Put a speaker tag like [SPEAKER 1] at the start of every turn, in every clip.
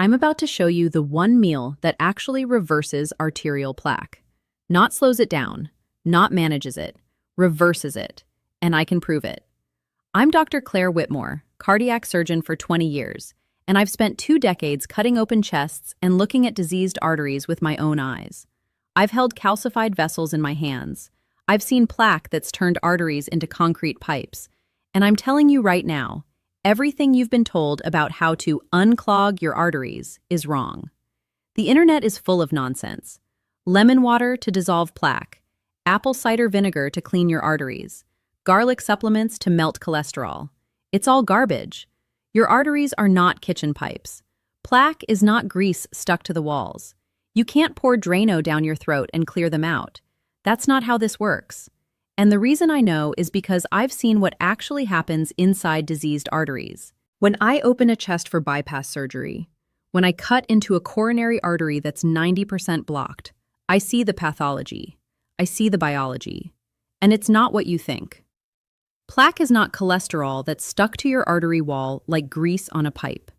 [SPEAKER 1] I'm about to show you the one meal that actually reverses arterial plaque. Not slows it down, not manages it, reverses it. And I can prove it. I'm Dr. Claire Whitmore, cardiac surgeon for 20 years, and I've spent 2 decades cutting open chests and looking at diseased arteries with my own eyes. I've held calcified vessels in my hands. I've seen plaque that's turned arteries into concrete pipes. And I'm telling you right now, everything you've been told about how to unclog your arteries is wrong. The internet is full of nonsense. Lemon water to dissolve plaque, apple cider vinegar to clean your arteries, garlic supplements to melt cholesterol. It's all garbage. Your arteries are not kitchen pipes. Plaque is not grease stuck to the walls. You can't pour Drano down your throat and clear them out. That's not how this works. And the reason I know is because I've seen what actually happens inside diseased arteries. When I open a chest for bypass surgery, when I cut into a coronary artery that's 90% blocked, I see the pathology. I see the biology. And it's not what you think. Plaque is not cholesterol that's stuck to your artery wall like grease on a pipe.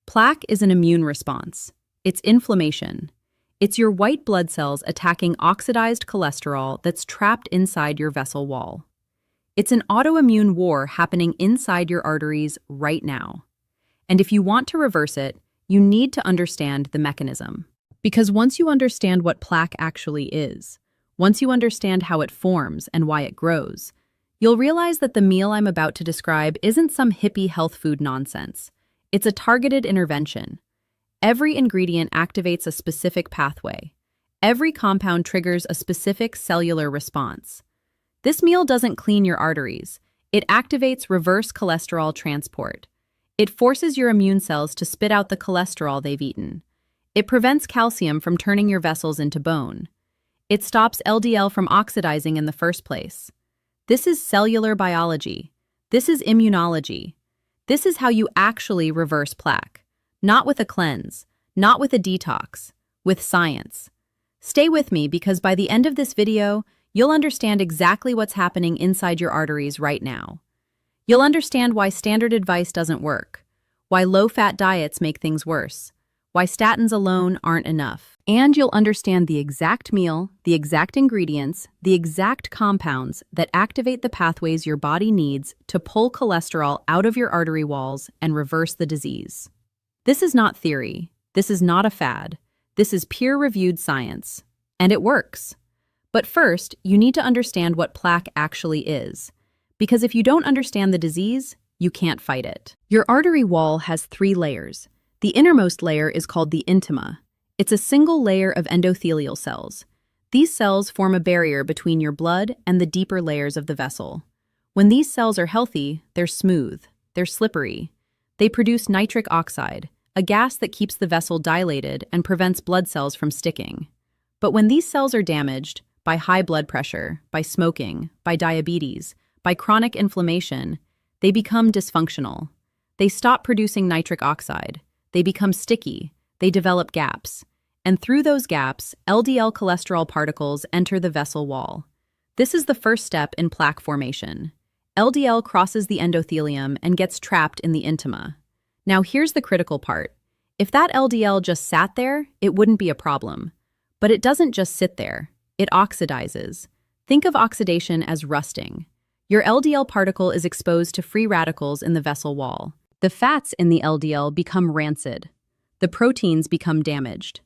[SPEAKER 1] Plaque is an immune response. It's inflammation. It's your white blood cells attacking oxidized cholesterol that's trapped inside your vessel wall. It's an autoimmune war happening inside your arteries right now. And if you want to reverse it, you need to understand the mechanism. Because once you understand what plaque actually is, once you understand how it forms and why it grows, you'll realize that the meal I'm about to describe isn't some hippie health food nonsense. It's a targeted intervention. Every ingredient activates a specific pathway. Every compound triggers a specific cellular response. This meal doesn't clean your arteries. It activates reverse cholesterol transport. It forces your immune cells to spit out the cholesterol they've eaten. It prevents calcium from turning your vessels into bone. It stops LDL from oxidizing in the first place. This is cellular biology. This is immunology. This is how you actually reverse plaque. Not with a cleanse, not with a detox, with science. Stay with me because by the end of this video, you'll understand exactly what's happening inside your arteries right now. You'll understand why standard advice doesn't work, why low-fat diets make things worse, why statins alone aren't enough. And you'll understand the exact meal, the exact ingredients, the exact compounds that activate the pathways your body needs to pull cholesterol out of your artery walls and reverse the disease. This is not theory. This is not a fad. This is peer-reviewed science. And it works. But first, you need to understand what plaque actually is. Because if you don't understand the disease, you can't fight it. Your artery wall has 3 layers. The innermost layer is called the intima. It's a single layer of endothelial cells. These cells form a barrier between your blood and the deeper layers of the vessel. When these cells are healthy, they're smooth, they're slippery. They produce nitric oxide, a gas that keeps the vessel dilated and prevents blood cells from sticking. But when these cells are damaged by high blood pressure, by smoking, by diabetes, by chronic inflammation, they become dysfunctional. They stop producing nitric oxide. They become sticky. They develop gaps. And through those gaps, LDL cholesterol particles enter the vessel wall. This is the first step in plaque formation. LDL crosses the endothelium and gets trapped in the intima. Now here's the critical part. If that LDL just sat there, it wouldn't be a problem. But it doesn't just sit there. It oxidizes. Think of oxidation as rusting. Your LDL particle is exposed to free radicals in the vessel wall. The fats in the LDL become rancid. The proteins become damaged.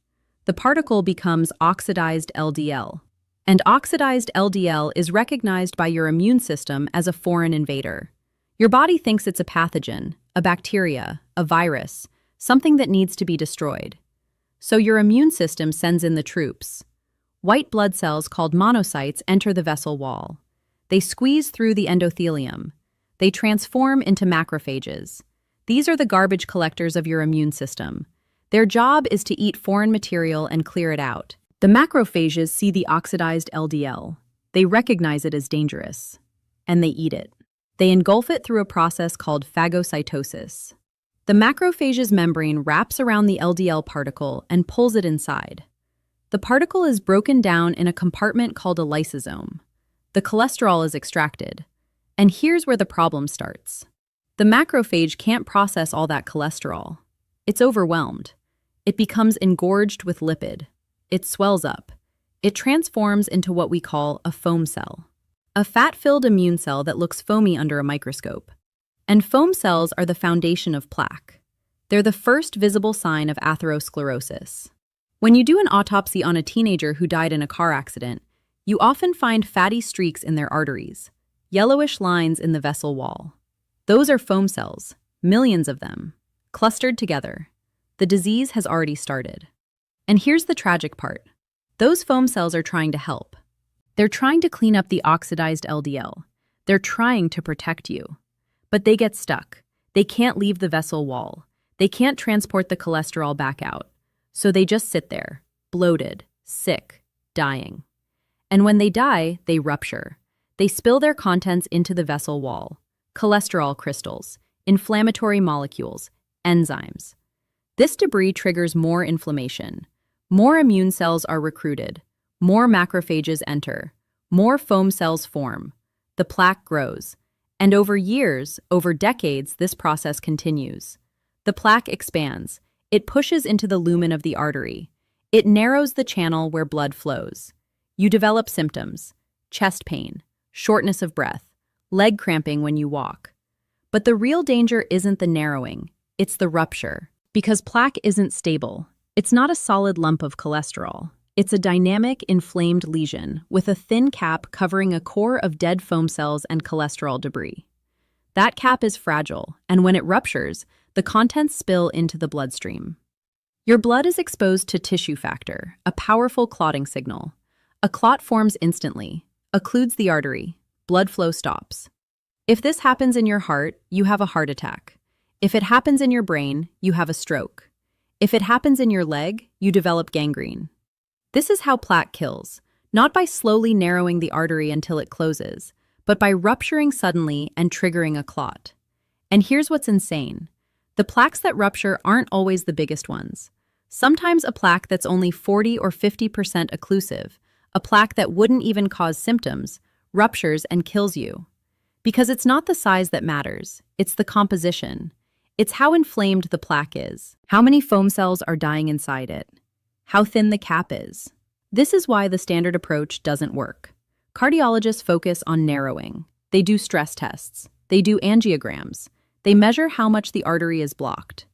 [SPEAKER 1] The particle becomes oxidized LDL. And oxidized LDL is recognized by your immune system as a foreign invader. Your body thinks it's a pathogen, a bacteria, a virus, something that needs to be destroyed. So your immune system sends in the troops. White blood cells called monocytes enter the vessel wall. They squeeze through the endothelium. They transform into macrophages. These are the garbage collectors of your immune system. Their job is to eat foreign material and clear it out. The macrophages see the oxidized LDL. They recognize it as dangerous, and they eat it. They engulf it through a process called phagocytosis. The macrophage's membrane wraps around the LDL particle and pulls it inside. The particle is broken down in a compartment called a lysosome. The cholesterol is extracted. And here's where the problem starts. The macrophage can't process all that cholesterol. It's overwhelmed. It becomes engorged with lipid. It swells up. It transforms into what we call a foam cell, a fat-filled immune cell that looks foamy under a microscope. And foam cells are the foundation of plaque. They're the first visible sign of atherosclerosis. When you do an autopsy on a teenager who died in a car accident, you often find fatty streaks in their arteries, yellowish lines in the vessel wall. Those are foam cells, millions of them, clustered together. The disease has already started. And here's the tragic part. Those foam cells are trying to help. They're trying to clean up the oxidized LDL. They're trying to protect you. But they get stuck. They can't leave the vessel wall. They can't transport the cholesterol back out. So they just sit there, bloated, sick, dying. And when they die, they rupture. They spill their contents into the vessel wall. Cholesterol crystals, inflammatory molecules, enzymes. This debris triggers more inflammation. More immune cells are recruited. More macrophages enter. More foam cells form. The plaque grows. And over years, over decades, this process continues. The plaque expands. It pushes into the lumen of the artery. It narrows the channel where blood flows. You develop symptoms: chest pain, shortness of breath, leg cramping when you walk. But the real danger isn't the narrowing, it's the rupture. Because plaque isn't stable. It's not a solid lump of cholesterol. It's a dynamic, inflamed lesion with a thin cap covering a core of dead foam cells and cholesterol debris. That cap is fragile, and when it ruptures, the contents spill into the bloodstream. Your blood is exposed to tissue factor, a powerful clotting signal. A clot forms instantly, occludes the artery, blood flow stops. If this happens in your heart, you have a heart attack. If it happens in your brain, you have a stroke. If it happens in your leg, you develop gangrene. This is how plaque kills, not by slowly narrowing the artery until it closes, but by rupturing suddenly and triggering a clot. And here's what's insane. The plaques that rupture aren't always the biggest ones. Sometimes a plaque that's only 40 or 50% occlusive, a plaque that wouldn't even cause symptoms, ruptures and kills you. Because it's not the size that matters, it's the composition. It's how inflamed the plaque is, how many foam cells are dying inside it, how thin the cap is. This is why the standard approach doesn't work. Cardiologists focus on narrowing. They do stress tests. They do angiograms. They measure how much the artery is blocked.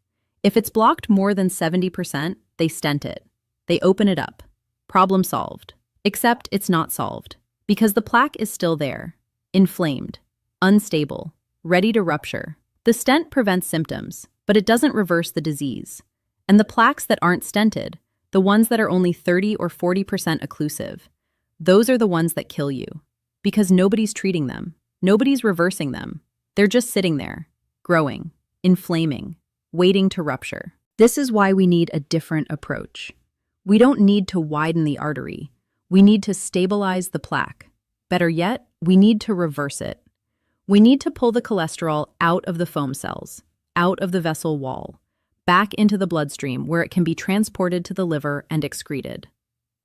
[SPEAKER 1] If it's blocked more than 70%, they stent it. They open it up. Problem solved. Except it's not solved, because the plaque is still there, inflamed, unstable, ready to rupture. The stent prevents symptoms, but it doesn't reverse the disease. And the plaques that aren't stented, the ones that are only 30 or 40% occlusive, those are the ones that kill you. Because nobody's treating them. Nobody's reversing them. They're just sitting there, growing, inflaming, waiting to rupture. This is why we need a different approach. We don't need to widen the artery. We need to stabilize the plaque. Better yet, we need to reverse it. We need to pull the cholesterol out of the foam cells, out of the vessel wall, back into the bloodstream where it can be transported to the liver and excreted.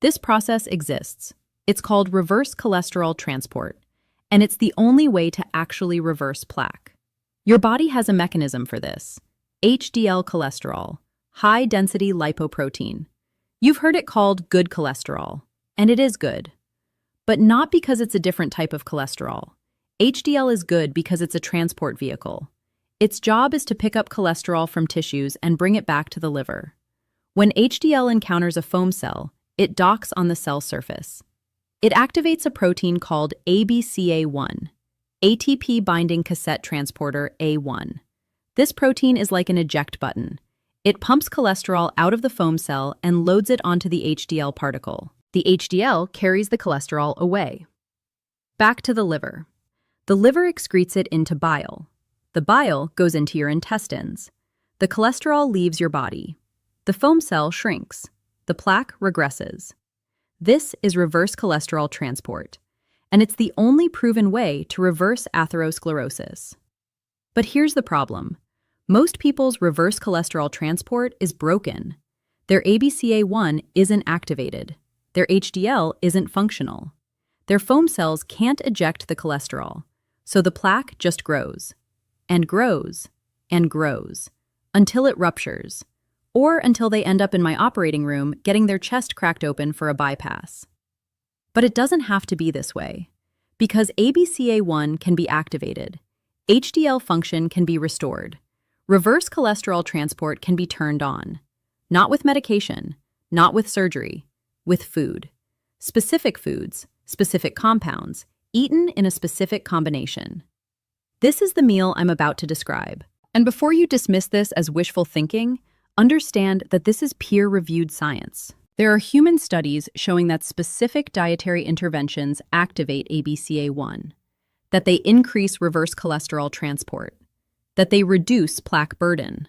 [SPEAKER 1] This process exists. It's called reverse cholesterol transport, and it's the only way to actually reverse plaque. Your body has a mechanism for this: HDL cholesterol, high-density lipoprotein. You've heard it called good cholesterol, and it is good. But not because it's a different type of cholesterol. HDL is good because it's a transport vehicle. Its job is to pick up cholesterol from tissues and bring it back to the liver. When HDL encounters a foam cell, it docks on the cell surface. It activates a protein called ABCA1, ATP binding cassette transporter A1. This protein is like an eject button. It pumps cholesterol out of the foam cell and loads it onto the HDL particle. The HDL carries the cholesterol away. Back to the liver. The liver excretes it into bile. The bile goes into your intestines. The cholesterol leaves your body. The foam cell shrinks. The plaque regresses. This is reverse cholesterol transport, and it's the only proven way to reverse atherosclerosis. But here's the problem. Most people's reverse cholesterol transport is broken. Their ABCA1 isn't activated. Their HDL isn't functional. Their foam cells can't eject the cholesterol, so the plaque just grows, and grows, and grows, until it ruptures, or until they end up in my operating room getting their chest cracked open for a bypass. But it doesn't have to be this way. Because ABCA1 can be activated, HDL function can be restored, reverse cholesterol transport can be turned on. Not with medication, not with surgery, with food. Specific foods, specific compounds, eaten in a specific combination. This is the meal I'm about to describe. And before you dismiss this as wishful thinking, understand that this is peer-reviewed science. There are human studies showing that specific dietary interventions activate ABCA1, that they increase reverse cholesterol transport, that they reduce plaque burden.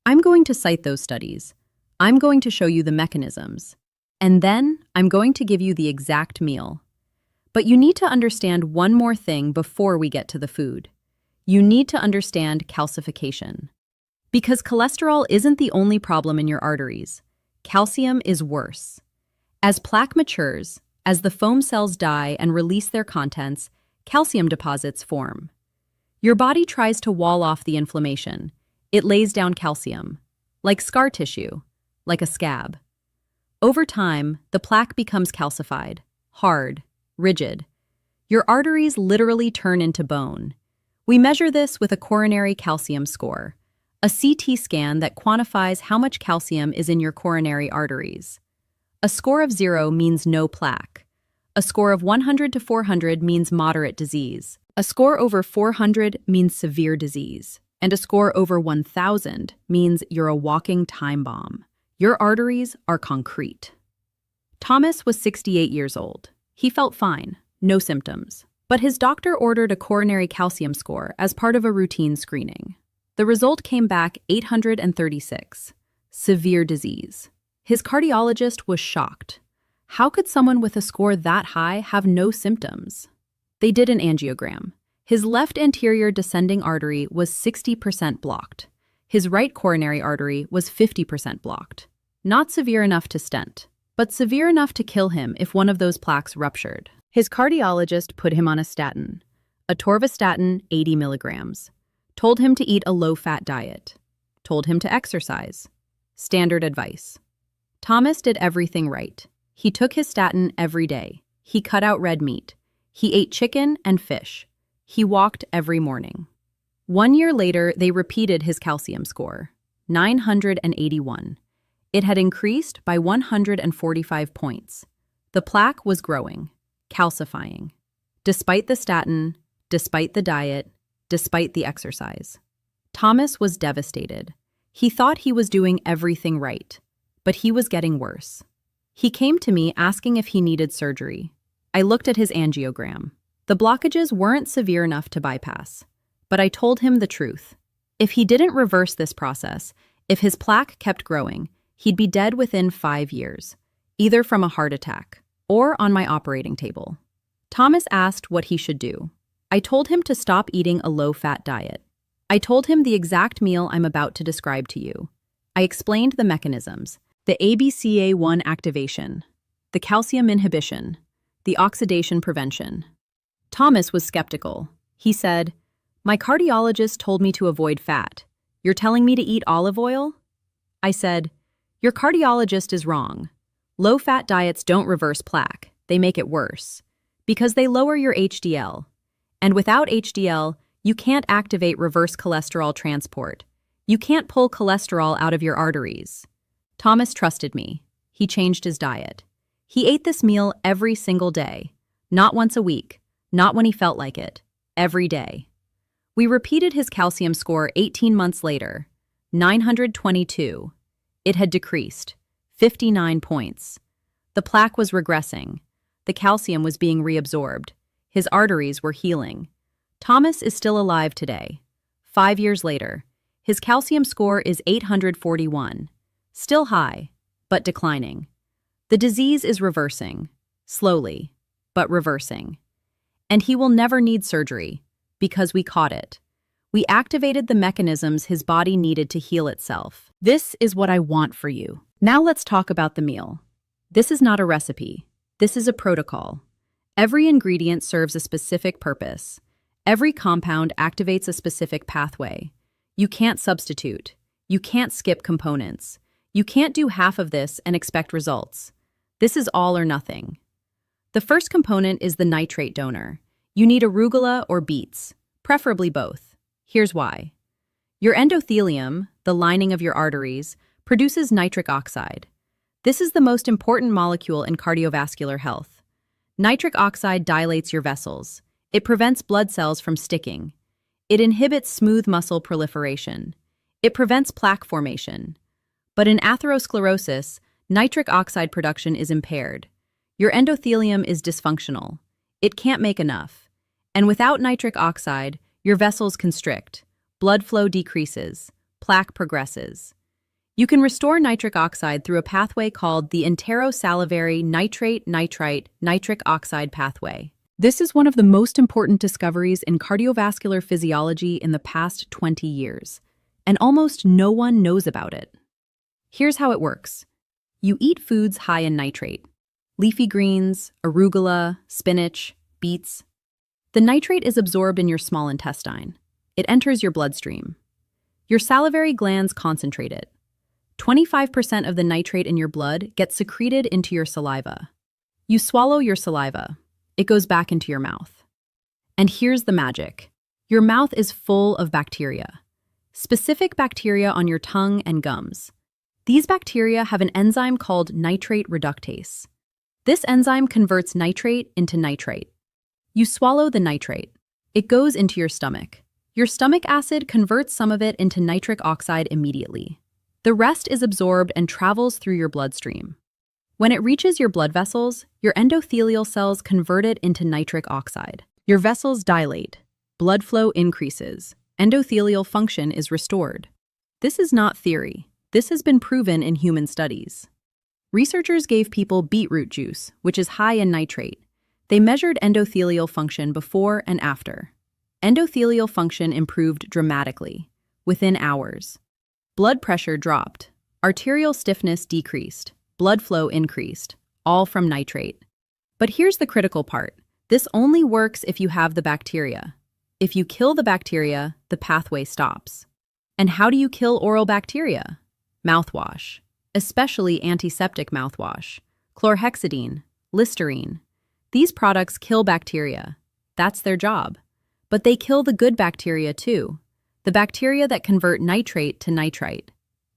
[SPEAKER 1] I'm going to cite those studies. I'm going to show you the mechanisms. And then I'm going to give you the exact meal. But you need to understand one more thing before we get to the food. You need to understand calcification. Because cholesterol isn't the only problem in your arteries. Calcium is worse. As plaque matures, as the foam cells die and release their contents, calcium deposits form. Your body tries to wall off the inflammation. It lays down calcium, like scar tissue, like a scab. Over time, the plaque becomes calcified, hard, rigid. Your arteries literally turn into bone. We measure this with a coronary calcium score, a CT scan that quantifies how much calcium is in your coronary arteries. A score of 0 means no plaque. A score of 100 to 400 means moderate disease. A score over 400 means severe disease. And a score over 1,000 means you're a walking time bomb. Your arteries are concrete. Thomas was 68 years old. He felt fine, no symptoms. But his doctor ordered a coronary calcium score as part of a routine screening. The result came back 836. Severe disease. His cardiologist was shocked. How could someone with a score that high have no symptoms? They did an angiogram. His left anterior descending artery was 60% blocked. His right coronary artery was 50% blocked. Not severe enough to stent, but severe enough to kill him if one of those plaques ruptured. His cardiologist put him on a statin, atorvastatin 80 milligrams. Told him to eat a low-fat diet. Told him to exercise. Standard advice. Thomas did everything right. He took his statin every day. He cut out red meat. He ate chicken and fish. He walked every morning. 1 year later, they repeated his calcium score, 981. It had increased by 145 points. The plaque was growing, calcifying. Despite the statin, despite the diet, despite the exercise. Thomas was devastated. He thought he was doing everything right, but he was getting worse. He came to me asking if he needed surgery. I looked at his angiogram. The blockages weren't severe enough to bypass, but I told him the truth. If he didn't reverse this process, if his plaque kept growing, he'd be dead within 5 years, either from a heart attack or on my operating table. Thomas asked what he should do. I told him to stop eating a low-fat diet. I told him the exact meal I'm about to describe to you. I explained the mechanisms, the ABCA1 activation, the calcium inhibition, the oxidation prevention. Thomas was skeptical. He said, "My cardiologist told me to avoid fat. You're telling me to eat olive oil?" I said, "Your cardiologist is wrong. Low-fat diets don't reverse plaque. They make it worse, because they lower your HDL. And without HDL, you can't activate reverse cholesterol transport. You can't pull cholesterol out of your arteries." Thomas trusted me. He changed his diet. He ate this meal every single day. Not once a week, not when he felt like it. Every day. We repeated his calcium score 18 months later. 922. It had decreased. 59 points. The plaque was regressing. The calcium was being reabsorbed. His arteries were healing. Thomas is still alive today. 5 years later, his calcium score is 841. Still high, but declining. The disease is reversing. Slowly, but reversing. And he will never need surgery, because we caught it. We activated the mechanisms his body needed to heal itself. This is what I want for you. Now let's talk about the meal. This is not a recipe. This is a protocol. Every ingredient serves a specific purpose. Every compound activates a specific pathway. You can't substitute. You can't skip components. You can't do half of this and expect results. This is all or nothing. The first component is the nitrate donor. You need arugula or beets, preferably both. Here's why. Your endothelium, the lining of your arteries, produces nitric oxide. This is the most important molecule in cardiovascular health. Nitric oxide dilates your vessels. It prevents blood cells from sticking. It inhibits smooth muscle proliferation. It prevents plaque formation. But in atherosclerosis, nitric oxide production is impaired. Your endothelium is dysfunctional. It can't make enough. And without nitric oxide, your vessels constrict. Blood flow decreases. Plaque progresses. You can restore nitric oxide through a pathway called the enterosalivary Nitrate-Nitrite Oxide Pathway. This is one of the most important discoveries in cardiovascular physiology in the past 20 years, and almost no one knows about it. Here's how it works. You eat foods high in nitrate: leafy greens, arugula, spinach, beets. The nitrate is absorbed in your small intestine. It enters your bloodstream. Your salivary glands concentrate it. 25% of the nitrate in your blood gets secreted into your saliva. You swallow your saliva. It goes back into your mouth. And here's the magic. Your mouth is full of bacteria. Specific bacteria on your tongue and gums. These bacteria have an enzyme called nitrate reductase. This enzyme converts nitrate into nitrite. You swallow the nitrate. It goes into your stomach. Your stomach acid converts some of it into nitric oxide immediately. The rest is absorbed and travels through your bloodstream. When it reaches your blood vessels, your endothelial cells convert it into nitric oxide. Your vessels dilate. Blood flow increases. Endothelial function is restored. This is not theory. This has been proven in human studies. Researchers gave people beetroot juice, which is high in nitrate. They measured endothelial function before and after. Endothelial function improved dramatically, within hours. Blood pressure dropped. Arterial stiffness decreased. Blood flow increased, all from nitrate. But here's the critical part. This only works if you have the bacteria. If you kill the bacteria, the pathway stops. And how do you kill oral bacteria? Mouthwash, especially antiseptic mouthwash, chlorhexidine, Listerine. These products kill bacteria. That's their job. But they kill the good bacteria too, the bacteria that convert nitrate to nitrite.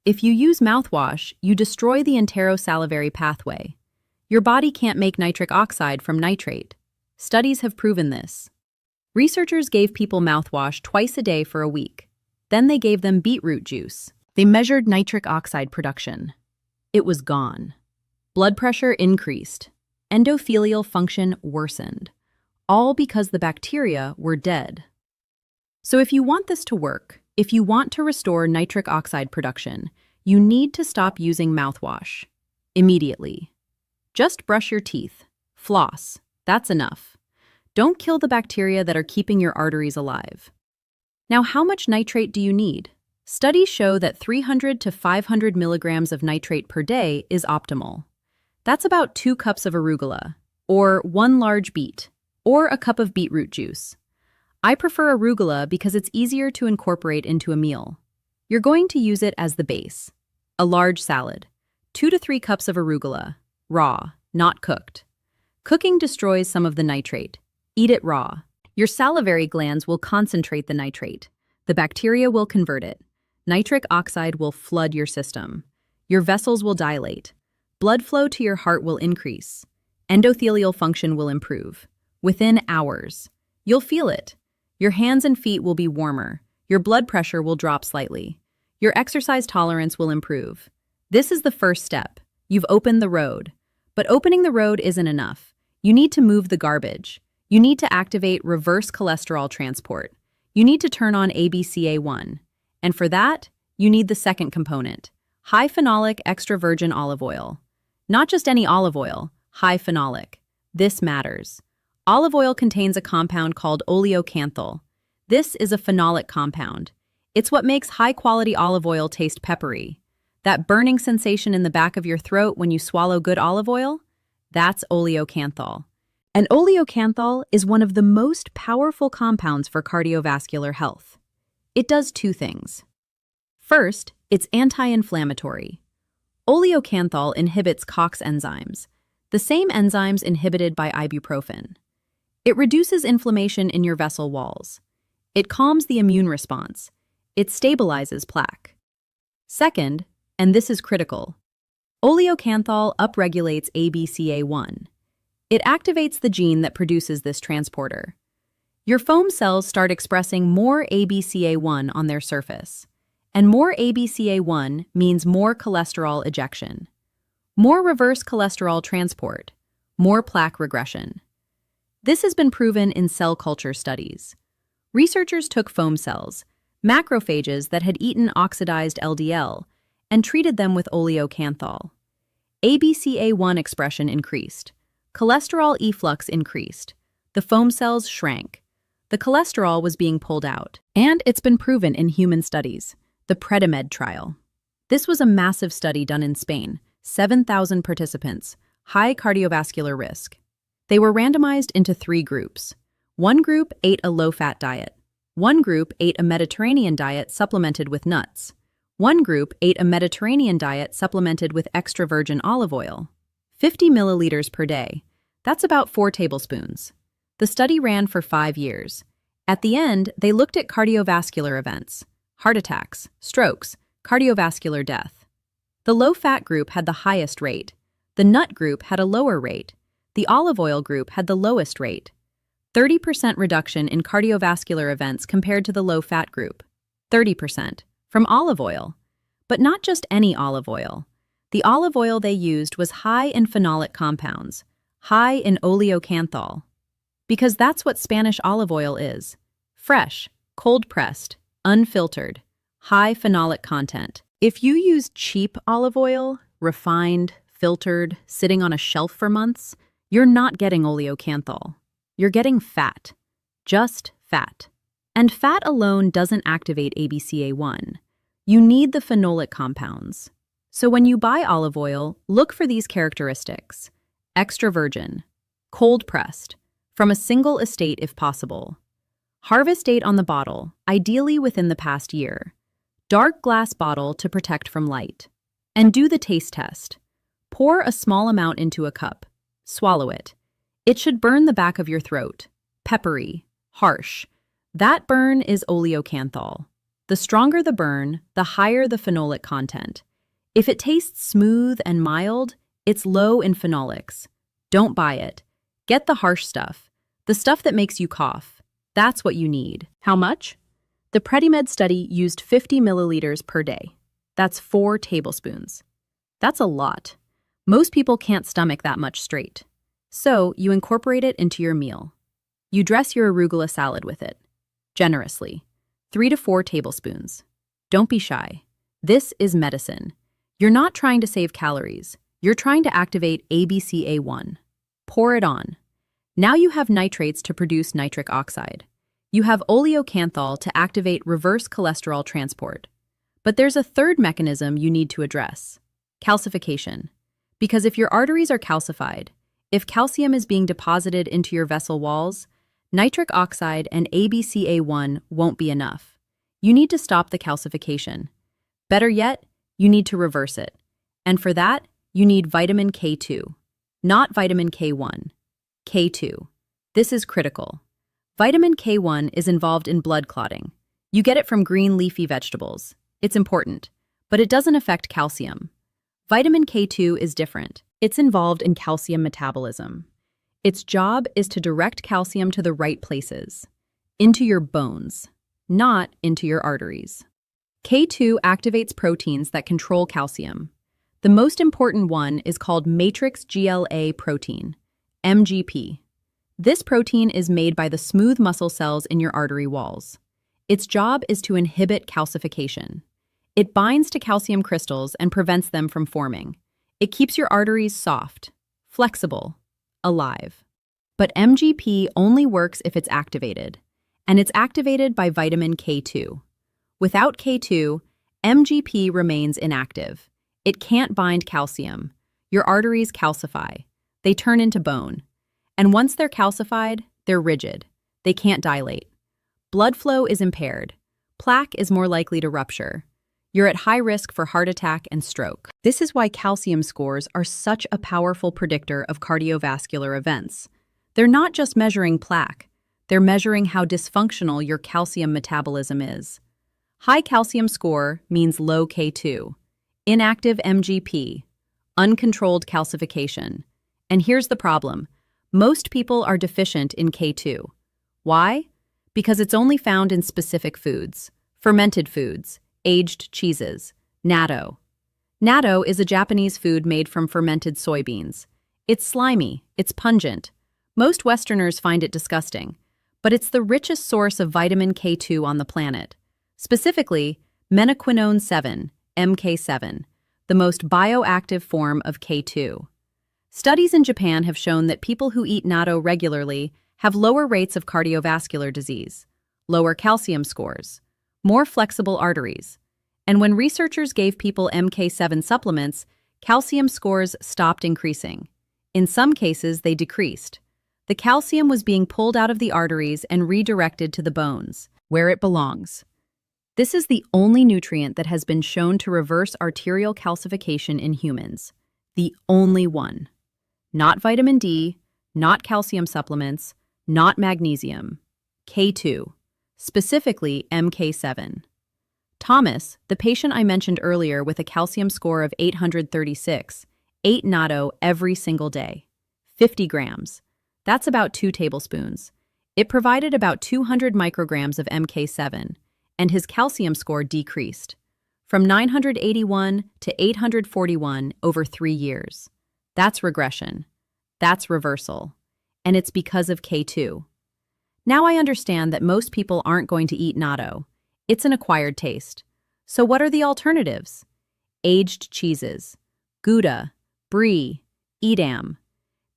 [SPEAKER 1] If you use mouthwash, you destroy the enterosalivary pathway. Your body can't make nitric oxide from nitrate. Studies have proven this. Researchers gave people mouthwash twice a day for a week. Then they gave them beetroot juice. They measured nitric oxide production. It was gone. Blood pressure increased. Endothelial function worsened. All because the bacteria were dead. So if you want this to work, if you want to restore nitric oxide production, you need to stop using mouthwash. Immediately. Just brush your teeth. Floss. That's enough. Don't kill the bacteria that are keeping your arteries alive. Now, how much nitrate do you need? Studies show that 300 to 500 milligrams of nitrate per day is optimal. That's about 2 cups of arugula, or 1 large beet, or a cup of beetroot juice. I prefer arugula because it's easier to incorporate into a meal. You're going to use it as the base. A large salad. 2 to 3 cups of arugula. Raw, not cooked. Cooking destroys some of the nitrate. Eat it raw. Your salivary glands will concentrate the nitrate. The bacteria will convert it. Nitric oxide will flood your system. Your vessels will dilate. Blood flow to your heart will increase. Endothelial function will improve. Within hours. You'll feel it. Your hands and feet will be warmer. Your blood pressure will drop slightly. Your exercise tolerance will improve. This is the first step. You've opened the road. But opening the road isn't enough. You need to move the garbage. You need to activate reverse cholesterol transport. You need to turn on ABCA1. And for that, you need the second component, high phenolic extra virgin olive oil. Not just any olive oil, high phenolic. This matters. Olive oil contains a compound called Oleocanthal. This is a phenolic compound. It's what makes high-quality olive oil taste peppery. That burning sensation in the back of your throat when you swallow good olive oil? That's Oleocanthal. And Oleocanthal is one of the most powerful compounds for cardiovascular health. It does 2 things. First, It's anti-inflammatory. Oleocanthal inhibits COX enzymes, the same enzymes inhibited by ibuprofen. It reduces inflammation in your vessel walls. It calms the immune response. It stabilizes plaque. Second, and this is critical, oleocanthal upregulates ABCA1. It activates the gene that produces this transporter. Your foam cells start expressing more ABCA1 on their surface. And more ABCA1 means more cholesterol ejection, more reverse cholesterol transport, more plaque regression. This has been proven in cell culture studies. Researchers took foam cells, macrophages that had eaten oxidized LDL, and treated them with oleocanthal. ABCA1 expression increased. Cholesterol efflux increased. The foam cells shrank. The cholesterol was being pulled out. And it's been proven in human studies. The Predimed trial. This was a massive study done in Spain, 7,000 participants, high cardiovascular risk. They were randomized into 3 groups. One group ate a low-fat diet. One group ate a Mediterranean diet supplemented with nuts. One group ate a Mediterranean diet supplemented with extra virgin olive oil. 50 milliliters per day. That's about 4 tablespoons. The study ran for 5 years. At the end, they looked at cardiovascular events. Heart attacks, strokes, cardiovascular death. The low-fat group had the highest rate. The nut group had a lower rate. The olive oil group had the lowest rate. 30% reduction in cardiovascular events compared to the low-fat group. 30% from olive oil. But not just any olive oil. The olive oil they used was high in phenolic compounds, high in oleocanthal. Because that's what Spanish olive oil is. Fresh, cold-pressed, unfiltered, high phenolic content. If you use cheap olive oil, refined, filtered, sitting on a shelf for months, you're not getting oleocanthal. You're getting fat. Just fat. And fat alone doesn't activate ABCA1. You need the phenolic compounds. So when you buy olive oil, look for these characteristics. Extra virgin. Cold-pressed. From a single estate if possible. Harvest date on the bottle, ideally within the past year. Dark glass bottle to protect from light. And do the taste test. Pour a small amount into a cup. Swallow it. It should burn the back of your throat. Peppery. Harsh. That burn is oleocanthal. The stronger the burn, the higher the phenolic content. If it tastes smooth and mild, it's low in phenolics. Don't buy it. Get the harsh stuff. The stuff that makes you cough. That's what you need. How much? The Predimed study used 50 milliliters per day. That's 4 tablespoons. That's a lot. Most people can't stomach that much straight. So you incorporate it into your meal. You dress your arugula salad with it. Generously. 3 to 4 tablespoons. Don't be shy. This is medicine. You're not trying to save calories. You're trying to activate ABCA1. Pour it on. Now you have nitrates to produce nitric oxide. You have oleocanthal to activate reverse cholesterol transport. But there's a third mechanism you need to address. Calcification. Because if your arteries are calcified, if calcium is being deposited into your vessel walls, nitric oxide and ABCA1 won't be enough. You need to stop the calcification. Better yet, you need to reverse it. And for that, you need vitamin K2, not vitamin K1. K2. This is critical. Vitamin K1 is involved in blood clotting. You get it from green leafy vegetables. It's important, but it doesn't affect calcium. Vitamin K2 is different. It's involved in calcium metabolism. Its job is to direct calcium to the right places, into your bones, not into your arteries. K2 activates proteins that control calcium. The most important one is called matrix GLA protein, MGP. This protein is made by the smooth muscle cells in your artery walls. Its job is to inhibit calcification. It binds to calcium crystals and prevents them from forming. It keeps your arteries soft, flexible, alive. But MGP only works if it's activated, and it's activated by vitamin K2. Without K2, MGP remains inactive. It can't bind calcium. Your arteries calcify. They turn into bone. And once they're calcified, they're rigid. They can't dilate. Blood flow is impaired. Plaque is more likely to rupture. you're at high risk for heart attack and stroke. This is why calcium scores are such a powerful predictor of cardiovascular events. They're not just measuring plaque, they're measuring how dysfunctional your calcium metabolism is. High calcium score means low K2, inactive MGP, uncontrolled calcification. And here's the problem. Most people are deficient in K2. Why? Because it's only found in specific foods, fermented foods, aged cheeses, natto. Natto is a Japanese food made from fermented soybeans. It's slimy, it's pungent. Most Westerners find it disgusting, but it's the richest source of vitamin K2 on the planet. Specifically, menaquinone 7, MK7, the most bioactive form of K2. Studies in Japan have shown that people who eat natto regularly have lower rates of cardiovascular disease, lower calcium scores, more flexible arteries. And when researchers gave people MK7 supplements, calcium scores stopped increasing. In some cases, they decreased. The calcium was being pulled out of the arteries and redirected to the bones, where it belongs. This is the only nutrient that has been shown to reverse arterial calcification in humans. The only one. Not vitamin D, not calcium supplements, not magnesium. K2, specifically MK7. Thomas, the patient I mentioned earlier with a calcium score of 836, ate natto every single day. 50 grams. That's about 2 tablespoons. It provided about 200 micrograms of MK7, and his calcium score decreased from 981 to 841 over 3 years. That's regression. That's reversal. And it's because of K2. Now I understand that most people aren't going to eat natto. It's an acquired taste. So what are the alternatives? Aged cheeses, Gouda, Brie, Edam.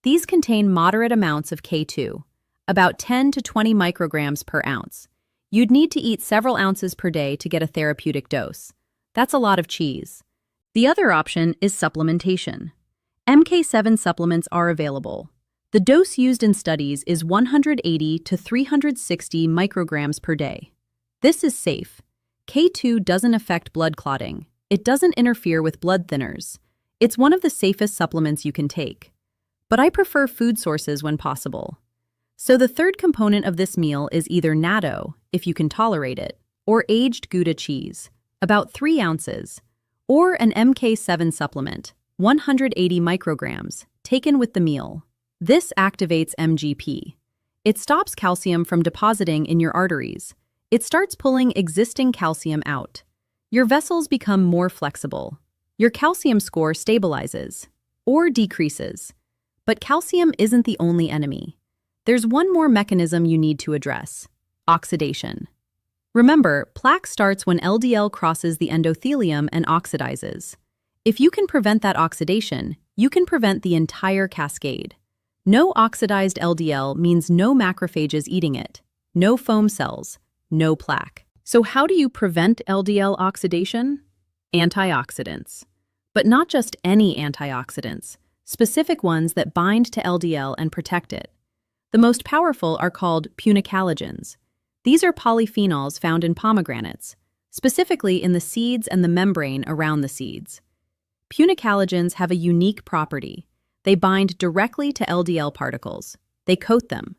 [SPEAKER 1] These contain moderate amounts of K2, about 10 to 20 micrograms per ounce. You'd need to eat several ounces per day to get a therapeutic dose. That's a lot of cheese. The other option is supplementation. MK7 supplements are available. The dose used in studies is 180 to 360 micrograms per day. This is safe. K2 doesn't affect blood clotting. It doesn't interfere with blood thinners. It's one of the safest supplements you can take. But I prefer food sources when possible. So the third component of this meal is either natto, if you can tolerate it, or aged Gouda cheese, about 3 ounces, or an MK7 supplement, 180 micrograms, taken with the meal. This activates MGP. It stops calcium from depositing in your arteries. It starts pulling existing calcium out. Your vessels become more flexible. Your calcium score stabilizes, or decreases. But calcium isn't the only enemy. There's one more mechanism you need to address: oxidation. Remember, plaque starts when LDL crosses the endothelium and oxidizes. If you can prevent that oxidation, you can prevent the entire cascade. No oxidized LDL means no macrophages eating it, no foam cells, no plaque. So how do you prevent LDL oxidation? Antioxidants. But not just any antioxidants, specific ones that bind to LDL and protect it. The most powerful are called punicalagins. These are polyphenols found in pomegranates, specifically in the seeds and the membrane around the seeds. Punicalagins have a unique property. They bind directly to LDL particles. They coat them.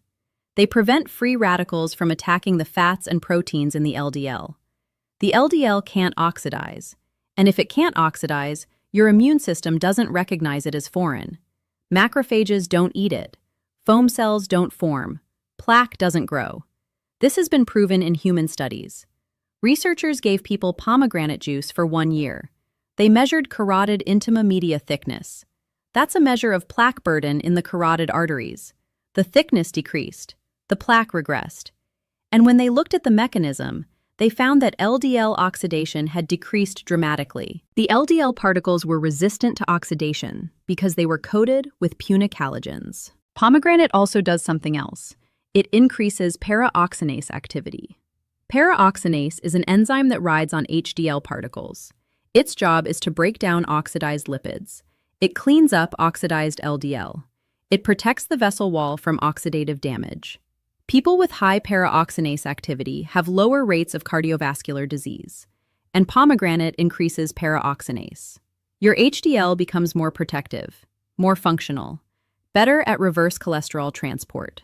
[SPEAKER 1] They prevent free radicals from attacking the fats and proteins in the LDL. The LDL can't oxidize, and if it can't oxidize, your immune system doesn't recognize it as foreign. Macrophages don't eat it. Foam cells don't form. Plaque doesn't grow. This has been proven in human studies. Researchers gave people pomegranate juice for 1 year. They measured carotid intima media thickness. That's a measure of plaque burden in the carotid arteries. The thickness decreased. The plaque regressed. And when they looked at the mechanism, they found that LDL oxidation had decreased dramatically. The LDL particles were resistant to oxidation because they were coated with punicalagins. Pomegranate also does something else. It increases paraoxinase activity. Paraoxinase is an enzyme that rides on HDL particles. Its job is to break down oxidized lipids. It cleans up oxidized LDL. It protects the vessel wall from oxidative damage. People with high paraoxinase activity have lower rates of cardiovascular disease. and pomegranate increases paraoxinase. Your HDL becomes more protective, more functional, better at reverse cholesterol transport.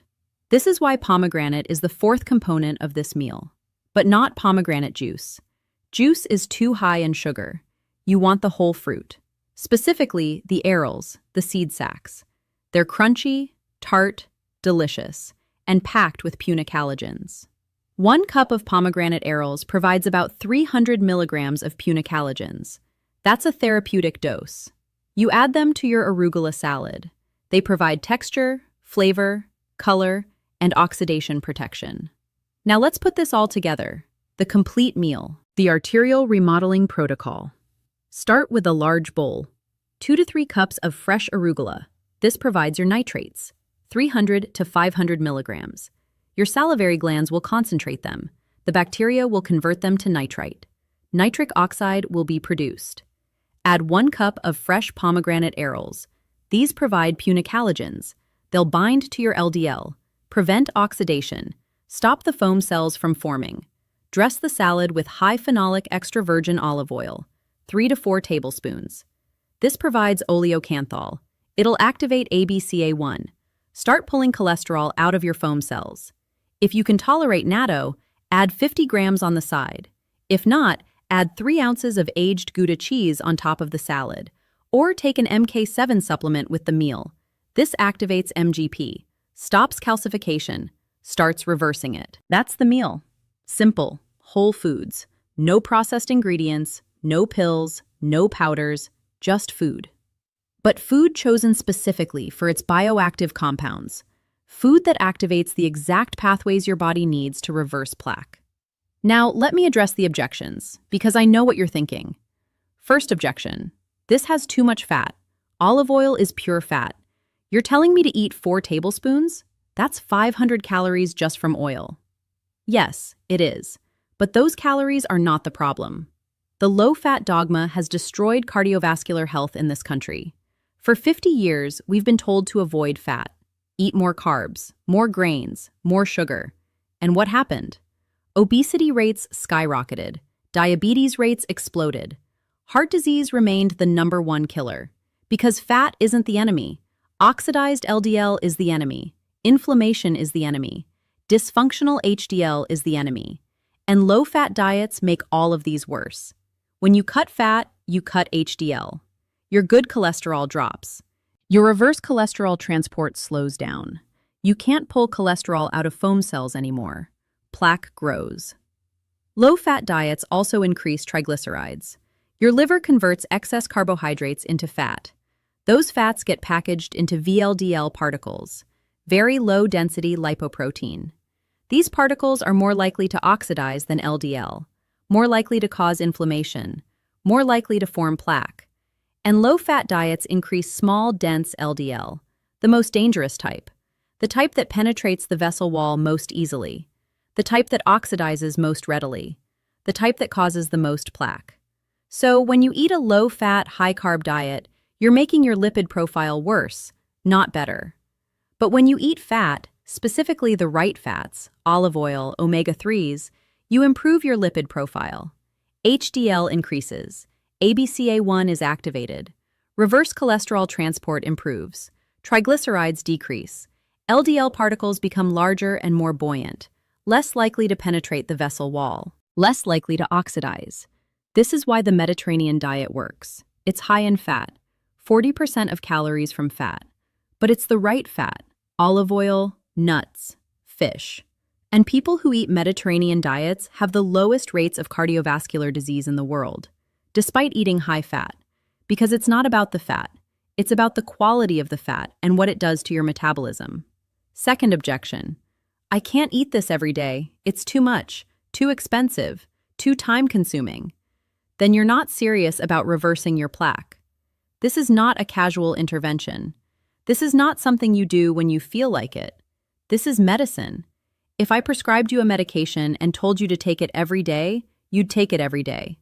[SPEAKER 1] This is why pomegranate is the fourth component of this meal. But not pomegranate juice. Juice is too high in sugar. You want the whole fruit. Specifically, the arils, the seed sacs. They're crunchy, tart, delicious, and packed with punicalagins. 1 cup of pomegranate arils provides about 300 milligrams of punicalagins. That's a therapeutic dose. You add them to your arugula salad. They provide texture, flavor, color, and oxidation protection. Now let's put this all together. The complete meal. The arterial remodeling protocol. Start with a large bowl. 2 to 3 cups of fresh arugula. This provides your nitrates. 300 to 500 milligrams. Your salivary glands will concentrate them. The bacteria will convert them to nitrite. Nitric oxide will be produced. Add 1 cup of fresh pomegranate arils. These provide punicalagins. They'll bind to your LDL, prevent oxidation, stop the foam cells from forming. Dress the salad with high phenolic extra virgin olive oil, 3 to 4 tablespoons. This provides oleocanthal. It'll activate ABCA1. Start pulling cholesterol out of your foam cells. If you can tolerate natto, add 50 grams on the side. If not, add 3 ounces of aged Gouda cheese on top of the salad, or take an MK7 supplement with the meal. This activates MGP, stops calcification, starts reversing it. That's the meal. Simple, whole foods, no processed ingredients, no pills, no powders, just food. But food chosen specifically for its bioactive compounds. Food that activates the exact pathways your body needs to reverse plaque. Now, let me address the objections, because I know what you're thinking. First objection. This has too much fat. Olive oil is pure fat. You're telling me to eat 4 tablespoons? That's 500 calories just from oil. Yes, it is. But those calories are not the problem. The low-fat dogma has destroyed cardiovascular health in this country. For 50 years, we've been told to avoid fat. Eat more carbs, more grains, more sugar. And what happened? Obesity rates skyrocketed. Diabetes rates exploded. Heart disease remained the #1 killer. Because fat isn't the enemy. Oxidized LDL is the enemy. Inflammation is the enemy. Dysfunctional HDL is the enemy. And low-fat diets make all of these worse. When you cut fat, you cut HDL. Your good cholesterol drops. Your reverse cholesterol transport slows down. You can't pull cholesterol out of foam cells anymore. Plaque grows. Low-fat diets also increase triglycerides. Your liver converts excess carbohydrates into fat. Those fats get packaged into VLDL particles, very low-density lipoprotein. These particles are more likely to oxidize than LDL, more likely to cause inflammation, more likely to form plaque. And low-fat diets increase small, dense LDL, the most dangerous type, the type that penetrates the vessel wall most easily, the type that oxidizes most readily, the type that causes the most plaque. So when you eat a low-fat, high-carb diet, you're making your lipid profile worse, not better. But when you eat fat, specifically the right fats, olive oil, omega-3s, you improve your lipid profile. HDL increases. ABCA1 is activated. Reverse cholesterol transport improves. Triglycerides decrease. LDL particles become larger and more buoyant, less likely to penetrate the vessel wall, less likely to oxidize. This is why the Mediterranean diet works. It's high in fat, 40% of calories from fat. But it's the right fat, olive oil, nuts, fish. And people who eat Mediterranean diets have the lowest rates of cardiovascular disease in the world, despite eating high fat, because it's not about the fat. It's about the quality of the fat and what it does to your metabolism. Second objection. I can't eat this every day. It's too much, too expensive, too time-consuming. Then you're not serious about reversing your plaque. This is not a casual intervention. This is not something you do when you feel like it. This is medicine. If I prescribed you a medication and told you to take it every day, you'd take it every day.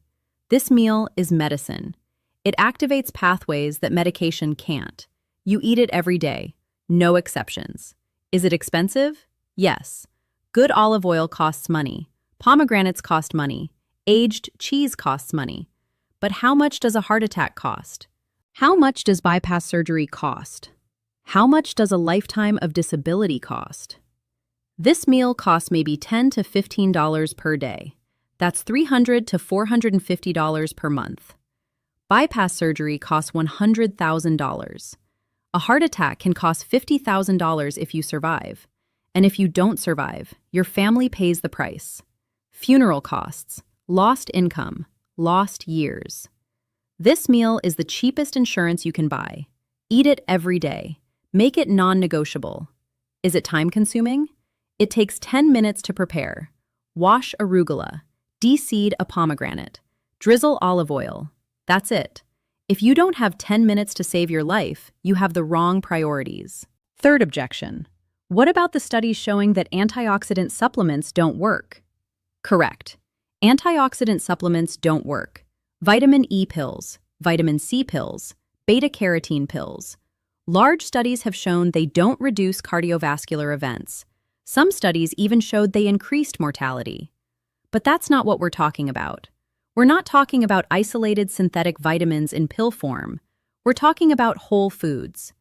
[SPEAKER 1] This meal is medicine. It activates pathways that medication can't. You eat it every day, no exceptions. Is it expensive? Yes. Good olive oil costs money. Pomegranates cost money. Aged cheese costs money. But how much does a heart attack cost? How much does bypass surgery cost? How much does a lifetime of disability cost? This meal costs maybe $10 to $15 per day. That's $300 to $450 per month. Bypass surgery costs $100,000. A heart attack can cost $50,000 if you survive. And if you don't survive, your family pays the price. Funeral costs, lost income, lost years. This meal is the cheapest insurance you can buy. Eat it every day. Make it non-negotiable. Is it time-consuming? It takes 10 minutes to prepare. Wash arugula. De-seed a pomegranate. Drizzle olive oil. That's it. If you don't have 10 minutes to save your life, you have the wrong priorities. Third objection. What about the studies showing that antioxidant supplements don't work? Correct. Antioxidant supplements don't work. Vitamin E pills, vitamin C pills, beta-carotene pills. Large studies have shown they don't reduce cardiovascular events. Some studies even showed they increased mortality. But that's not what we're talking about. We're not talking about isolated synthetic vitamins in pill form. We're talking about whole foods.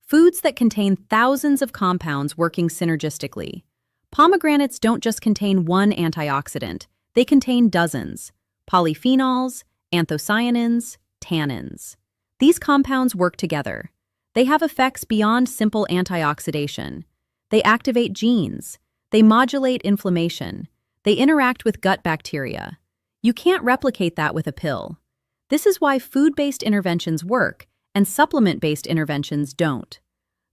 [SPEAKER 1] Foods that contain thousands of compounds working synergistically. Pomegranates don't just contain one antioxidant. They contain dozens. Polyphenols, anthocyanins, tannins. These compounds work together. They have effects beyond simple antioxidation. They activate genes. They modulate inflammation. They interact with gut bacteria. You can't replicate that with a pill. This is why food-based interventions work and supplement-based interventions don't.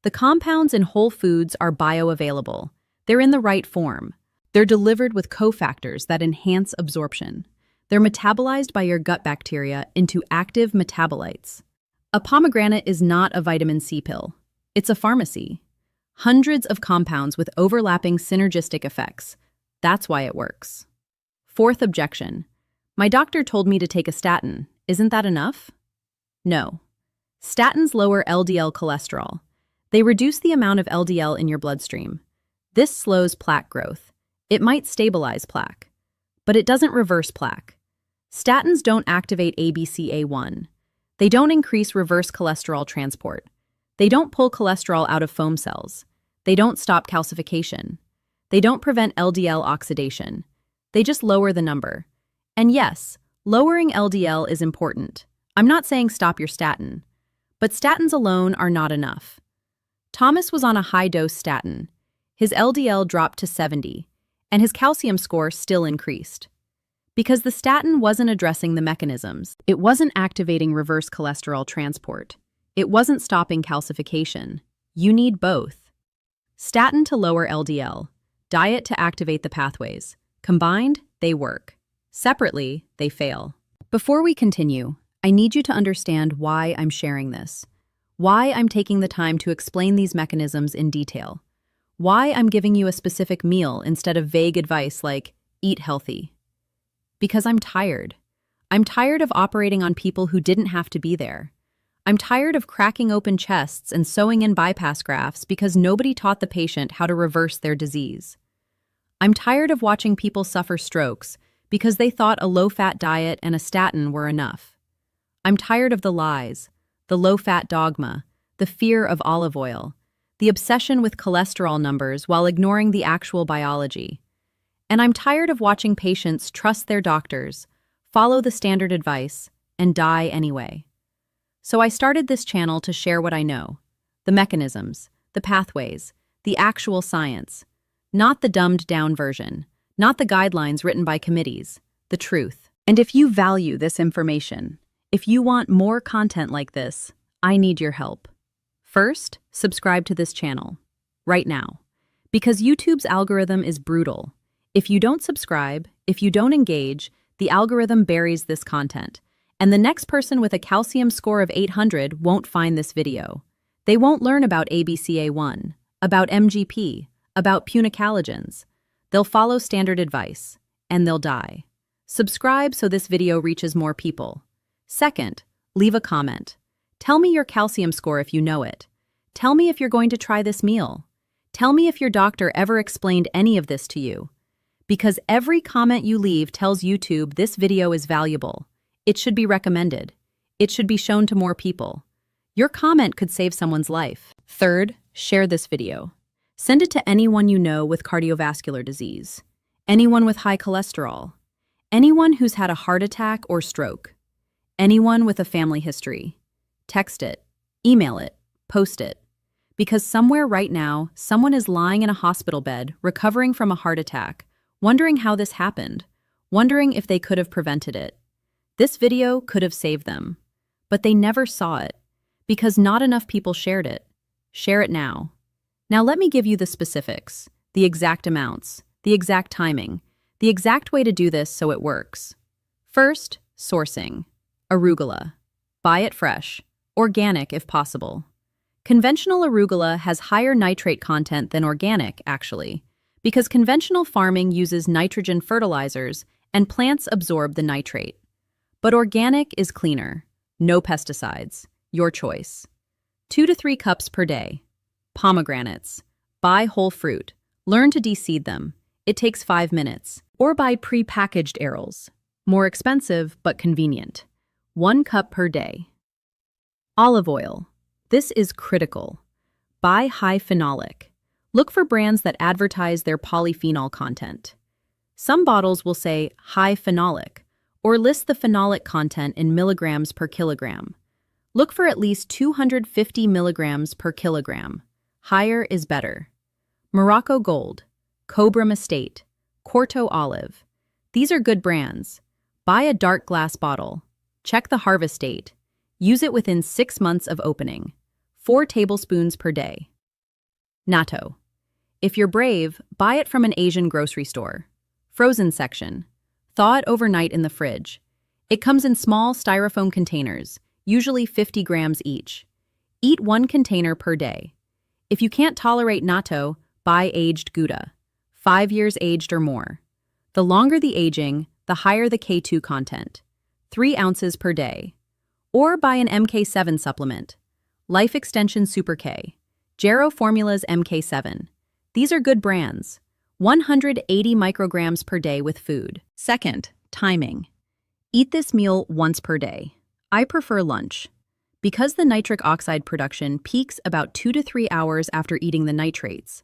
[SPEAKER 1] The compounds in whole foods are bioavailable. They're in the right form. They're delivered with cofactors that enhance absorption. They're metabolized by your gut bacteria into active metabolites. A pomegranate is not a vitamin C pill. It's a pharmacy. Hundreds of compounds with overlapping synergistic effects. That's why it works. Fourth objection. My doctor told me to take a statin. Isn't that enough? No. Statins lower LDL cholesterol. They reduce the amount of LDL in your bloodstream. This slows plaque growth. It might stabilize plaque, but it doesn't reverse plaque. Statins don't activate ABCA1. They don't increase reverse cholesterol transport. They don't pull cholesterol out of foam cells. They don't stop calcification. They don't prevent LDL oxidation. They just lower the number. And yes, lowering LDL is important. I'm not saying stop your statin. But statins alone are not enough. Thomas was on a high-dose statin. His LDL dropped to 70, and his calcium score still increased. Because the statin wasn't addressing the mechanisms. It wasn't activating reverse cholesterol transport. It wasn't stopping calcification. You need both. Statin to lower LDL. Diet to activate the pathways. Combined, they work. Separately, they fail. Before we continue, I need you to understand why I'm sharing this. Why I'm taking the time to explain these mechanisms in detail. Why I'm giving you a specific meal instead of vague advice like, eat healthy. Because I'm tired. I'm tired of operating on people who didn't have to be there. I'm tired of cracking open chests and sewing in bypass grafts because nobody taught the patient how to reverse their disease. I'm tired of watching people suffer strokes because they thought a low-fat diet and a statin were enough. I'm tired of the lies, the low-fat dogma, the fear of olive oil, the obsession with cholesterol numbers while ignoring the actual biology. And I'm tired of watching patients trust their doctors, follow the standard advice, and die anyway. So I started this channel to share what I know, the mechanisms, the pathways, the actual science, not the dumbed-down version, not the guidelines written by committees, the truth. And if you value this information, if you want more content like this, I need your help. First, subscribe to this channel, right now, because YouTube's algorithm is brutal. If you don't subscribe, if you don't engage, the algorithm buries this content, and the next person with a calcium score of 800 won't find this video. They won't learn about ABCA1, about MGP, about punicalagins. They'll follow standard advice, and they'll die. Subscribe so this video reaches more people. Second, leave a comment. Tell me your calcium score if you know it. Tell me if you're going to try this meal. Tell me if your doctor ever explained any of this to you. Because every comment you leave tells YouTube this video is valuable. It should be recommended. It should be shown to more people. Your comment could save someone's life. Third, share this video. Send it to anyone you know with cardiovascular disease, anyone with high cholesterol, anyone who's had a heart attack or stroke, anyone with a family history. Text it, email it, post it. Because somewhere right now, someone is lying in a hospital bed, recovering from a heart attack, wondering how this happened, wondering if they could have prevented it. This video could have saved them, but they never saw it because not enough people shared it. Share it now. Now let me give you the specifics, the exact amounts, the exact timing, the exact way to do this so it works. First, sourcing. Arugula. Buy it fresh, organic if possible. Conventional arugula has higher nitrate content than organic, actually, because conventional farming uses nitrogen fertilizers and plants absorb the nitrate. But organic is cleaner. No pesticides. Your choice. 2 to 3 cups per day. Pomegranates. Buy whole fruit. Learn to de-seed them. It takes 5 minutes. Or buy pre-packaged arils. More expensive, but convenient. 1 cup per day. Olive oil. This is critical. Buy high phenolic. Look for brands that advertise their polyphenol content. Some bottles will say high phenolic, or list the phenolic content in milligrams per kilogram. Look for at least 250 milligrams per kilogram. Higher is better. Morocco Gold, Cobram Estate, Quarto Olive. These are good brands. Buy a dark glass bottle. Check the harvest date. Use it within 6 months of opening. 4 tablespoons per day. Natto. If you're brave, buy it from an Asian grocery store. Frozen section. Thaw it overnight in the fridge. It comes in small styrofoam containers, usually 50 grams each. Eat 1 container per day. If you can't tolerate natto, buy aged Gouda. 5 years aged or more. The longer the aging, the higher the K2 content. 3 ounces per day. Or buy an MK7 supplement. Life Extension Super K. Jarrow Formulas MK7. These are good brands. 180 micrograms per day with food. Second, timing. Eat this meal once per day. I prefer lunch. Because the nitric oxide production peaks about 2 to 3 hours after eating the nitrates.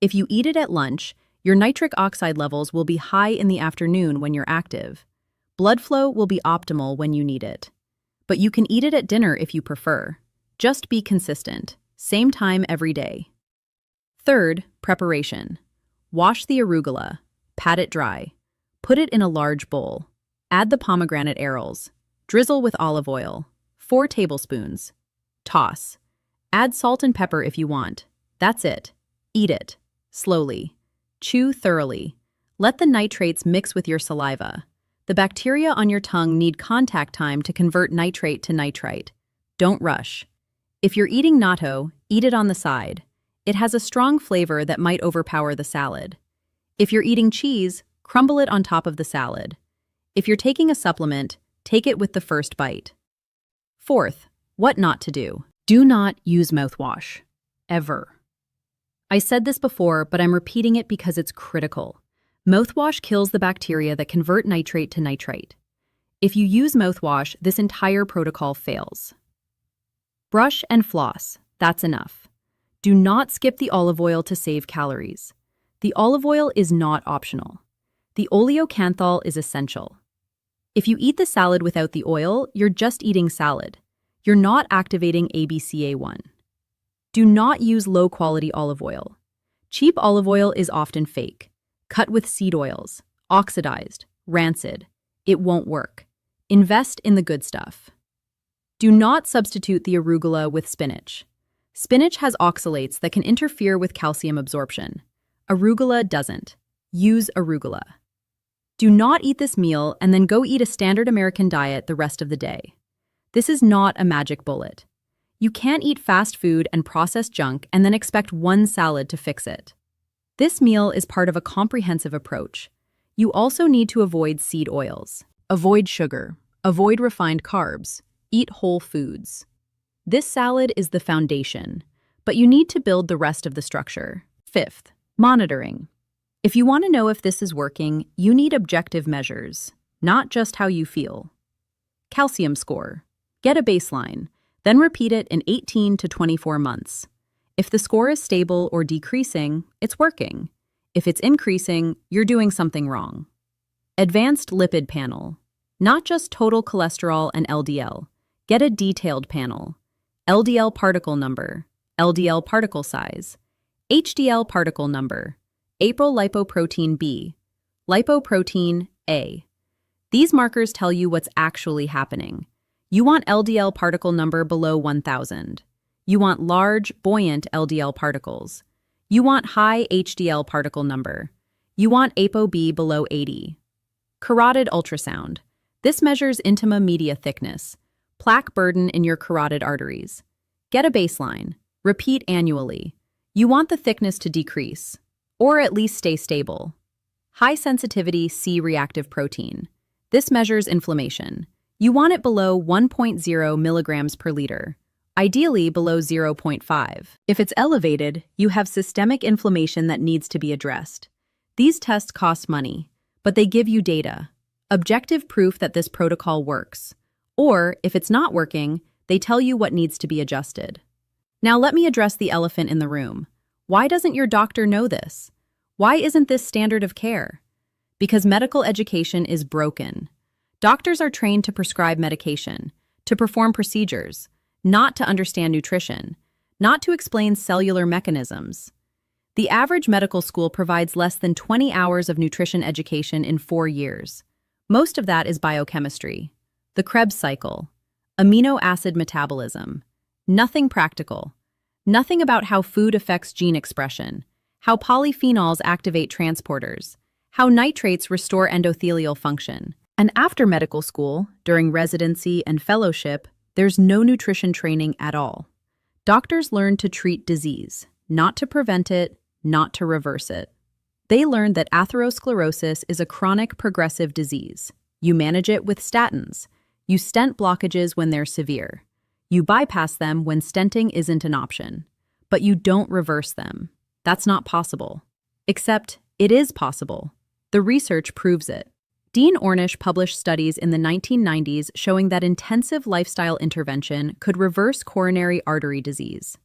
[SPEAKER 1] If you eat it at lunch, your nitric oxide levels will be high in the afternoon when you're active. Blood flow will be optimal when you need it. But you can eat it at dinner if you prefer. Just be consistent. Same time every day. Third, preparation. Wash the arugula. Pat it dry. Put it in a large bowl. Add the pomegranate arils. Drizzle with olive oil. 4 tablespoons. Toss. Add salt and pepper if you want. That's it. Eat it. Slowly. Chew thoroughly. Let the nitrates mix with your saliva. The bacteria on your tongue need contact time to convert nitrate to nitrite. Don't rush. If you're eating natto, eat it on the side. It has a strong flavor that might overpower the salad. If you're eating cheese, crumble it on top of the salad. If you're taking a supplement, take it with the first bite. Fourth, what not to do. Do not use mouthwash. Ever. I said this before, but I'm repeating it because it's critical. Mouthwash kills the bacteria that convert nitrate to nitrite. If you use mouthwash, this entire protocol fails. Brush and floss. That's enough. Do not skip the olive oil to save calories. The olive oil is not optional. The Oleocanthal is essential. If you eat the salad without the oil, you're just eating salad. You're not activating ABCA1. Do not use low-quality olive oil. Cheap olive oil is often fake, cut with seed oils, oxidized, rancid. It won't work. Invest in the good stuff. Do not substitute the arugula with spinach. Spinach has oxalates that can interfere with calcium absorption. Arugula doesn't. Use arugula. Do not eat this meal and then go eat a standard American diet the rest of the day. This is not a magic bullet. You can't eat fast food and processed junk and then expect one salad to fix it. This meal is part of a comprehensive approach. You also need to avoid seed oils. Avoid sugar. Avoid refined carbs. Eat whole foods. This salad is the foundation, but you need to build the rest of the structure. Fifth, monitoring. If you want to know if this is working, you need objective measures, not just how you feel. Calcium score. Get a baseline, then repeat it in 18 to 24 months. If the score is stable or decreasing, it's working. If it's increasing, you're doing something wrong. Advanced lipid panel. Not just total cholesterol and LDL. Get a detailed panel. LDL particle number, LDL particle size, HDL particle number, apolipoprotein B, lipoprotein A. These markers tell you what's actually happening. You want LDL particle number below 1,000. You want large, buoyant LDL particles. You want high HDL particle number. You want ApoB below 80. Carotid ultrasound. This measures intima media thickness, plaque burden in your carotid arteries. Get a baseline. Repeat annually. You want the thickness to decrease, or at least stay stable. High sensitivity C-reactive protein. This measures inflammation. You want it below 1.0 milligrams per liter, ideally below 0.5. If it's elevated, you have systemic inflammation that needs to be addressed. These tests cost money, but they give you data, objective proof that this protocol works. Or, if it's not working, they tell you what needs to be adjusted. Now let me address the elephant in the room. Why doesn't your doctor know this? Why isn't this standard of care? Because medical education is broken. Doctors are trained to prescribe medication, to perform procedures, not to understand nutrition, not to explain cellular mechanisms. The average medical school provides less than 20 hours of nutrition education in 4 years. Most of that is biochemistry, the Krebs cycle, amino acid metabolism. Nothing practical. Nothing about how food affects gene expression, how polyphenols activate transporters, how nitrates restore endothelial function. And after medical school, during residency and fellowship, there's no nutrition training at all. Doctors learn to treat disease, not to prevent it, not to reverse it. They learn that atherosclerosis is a chronic progressive disease. You manage it with statins. You stent blockages when they're severe. You bypass them when stenting isn't an option. But you don't reverse them. That's not possible. Except, it is possible. The research proves it. Dean Ornish published studies in the 1990s showing that intensive lifestyle intervention could reverse coronary artery disease.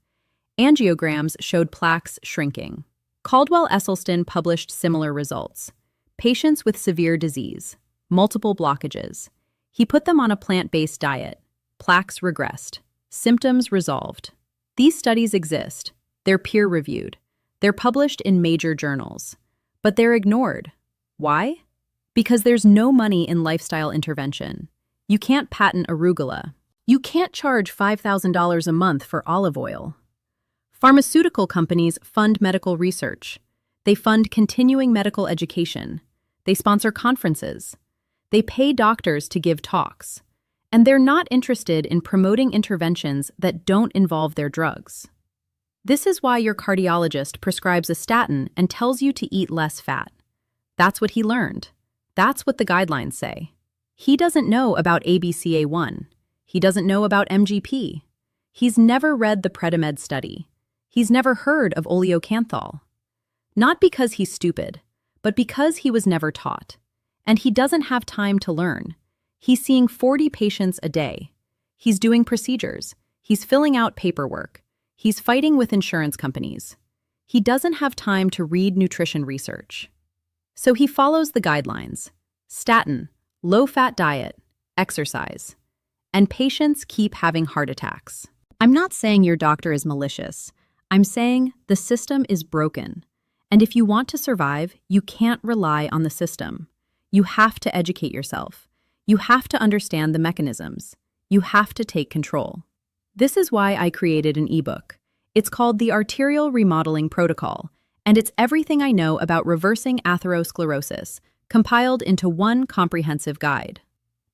[SPEAKER 1] Angiograms showed plaques shrinking. Caldwell-Esselstyn published similar results. Patients with severe disease, multiple blockages. He put them on a plant-based diet. Plaques regressed. Symptoms resolved. These studies exist. They're peer-reviewed. They're published in major journals. But they're ignored. Why? Because there's no money in lifestyle intervention. You can't patent arugula. You can't charge $5,000 a month for olive oil. Pharmaceutical companies fund medical research. They fund continuing medical education. They sponsor conferences. They pay doctors to give talks. And they're not interested in promoting interventions that don't involve their drugs. This is why your cardiologist prescribes a statin and tells you to eat less fat. That's what he learned. That's what the guidelines say. He doesn't know about ABCA1. He doesn't know about MGP. He's never read the Predimed study. He's never heard of Oleocanthal. Not because he's stupid, but because he was never taught. And he doesn't have time to learn. He's seeing 40 patients a day. He's doing procedures. He's filling out paperwork. He's fighting with insurance companies. He doesn't have time to read nutrition research. So he follows the guidelines: statin, low-fat diet, exercise. And patients keep having heart attacks. I'm not saying your doctor is malicious. I'm saying the system is broken. And if you want to survive, you can't rely on the system. You have to educate yourself. You have to understand the mechanisms. You have to take control. This is why I created an ebook. It's called the Arterial Remodeling Protocol, and it's everything I know about reversing atherosclerosis, compiled into one comprehensive guide.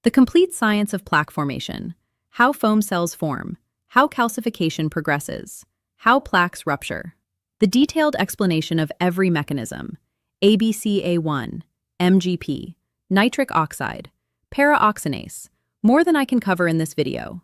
[SPEAKER 1] The complete science of plaque formation, how foam cells form, how calcification progresses, how plaques rupture. The detailed explanation of every mechanism: ABCA1, MGP, nitric oxide, paraoxinase, more than I can cover in this video.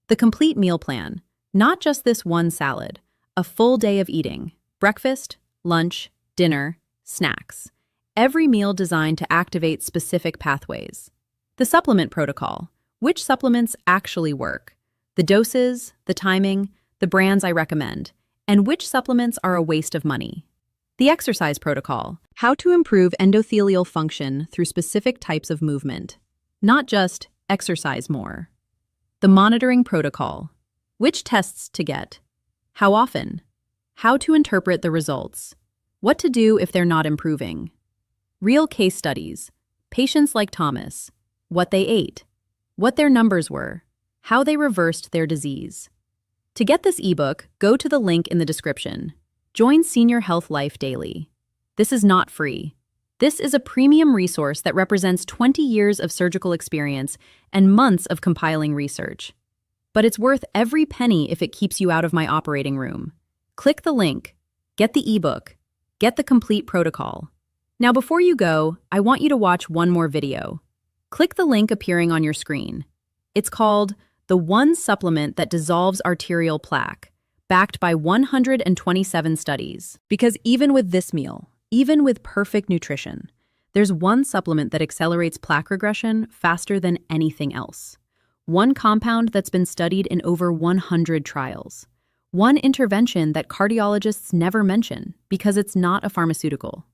[SPEAKER 1] The complete meal plan, not just this one salad, a full day of eating, breakfast, lunch, dinner, snacks. Every meal designed to activate specific pathways. The supplement protocol. Which supplements actually work? The doses, the timing, the brands I recommend, and which supplements are a waste of money. The exercise protocol. How to improve endothelial function through specific types of movement. Not just exercise more. The monitoring protocol. Which tests to get. How often. How to interpret the results. What to do if they're not improving. Real case studies. Patients like Thomas. What they ate. What their numbers were. How they reversed their disease. To get this ebook, go to the link in the description. Join Senior Health Life Daily. This is not free. This is a premium resource that represents 20 years of surgical experience and months of compiling research. But it's worth every penny if it keeps you out of my operating room. Click the link, get the ebook, get the complete protocol. Now before you go, I want you to watch one more video. Click the link appearing on your screen. It's called The One Supplement That Dissolves Arterial Plaque, backed by 127 studies. Because even with this meal, even with perfect nutrition, there's one supplement that accelerates plaque regression faster than anything else. One compound that's been studied in over 100 trials. One intervention that cardiologists never mention because it's not a pharmaceutical.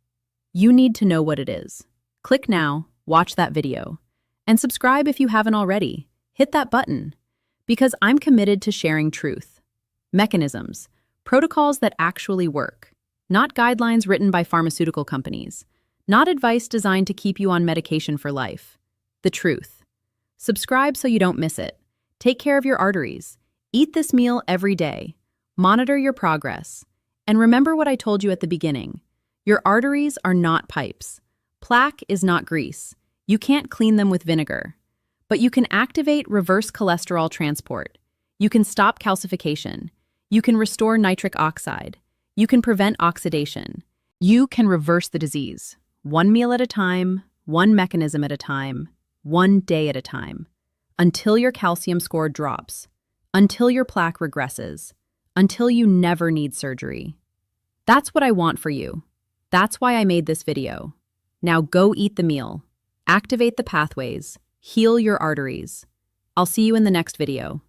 [SPEAKER 1] You need to know what it is. Click now, watch that video, and subscribe if you haven't already. Hit that button, because I'm committed to sharing truth. Mechanisms, protocols that actually work, not guidelines written by pharmaceutical companies, not advice designed to keep you on medication for life. The truth. Subscribe so you don't miss it. Take care of your arteries. Eat this meal every day. Monitor your progress. And remember what I told you at the beginning. Your arteries are not pipes. Plaque is not grease. You can't clean them with vinegar. But you can activate reverse cholesterol transport. You can stop calcification. You can restore nitric oxide. You can prevent oxidation. You can reverse the disease. One meal at a time, one mechanism at a time, one day at a time. Until your calcium score drops. Until your plaque regresses. Until you never need surgery. That's what I want for you. That's why I made this video. Now go eat the meal. Activate the pathways. Heal your arteries. I'll see you in the next video.